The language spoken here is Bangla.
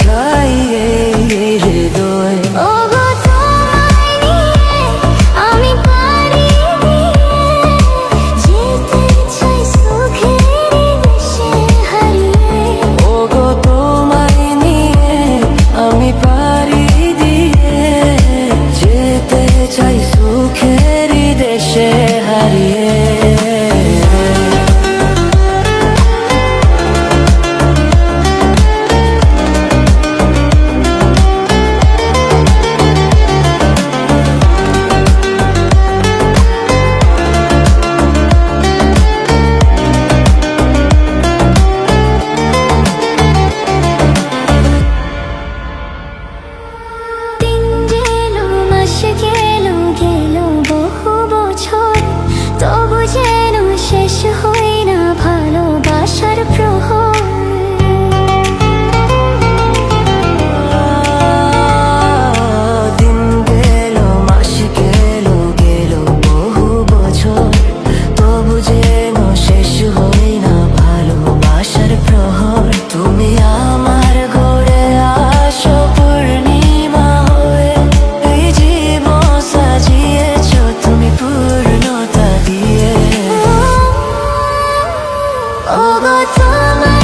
ছাই এই হৃদয়। ওগো তোমায় নিয়ে আমি পারি দিয়ে যেতে চাই সুখের দেশে হারিয়ে। ওগো তোমায় নিয়ে আমি পারি দিয়ে যেতে চাই সুখের দেশে হারিয়ে। দিন গেল মাস গেল গেল বহু বছর, তবু যেন শেষ হয় না ভালোবাসার প্রহর। দিন গেল মাস গেল গেল বহু বছর, তবু যেন শেষ হয় না ভালোবাসার প্রহর। তুমি আমার ঘরে আসো পূর্ণিমা হয়ে, এই জীবন সাজিয়েছ তুমি পূর্ণতা দিয়ে। ওগো তোমায়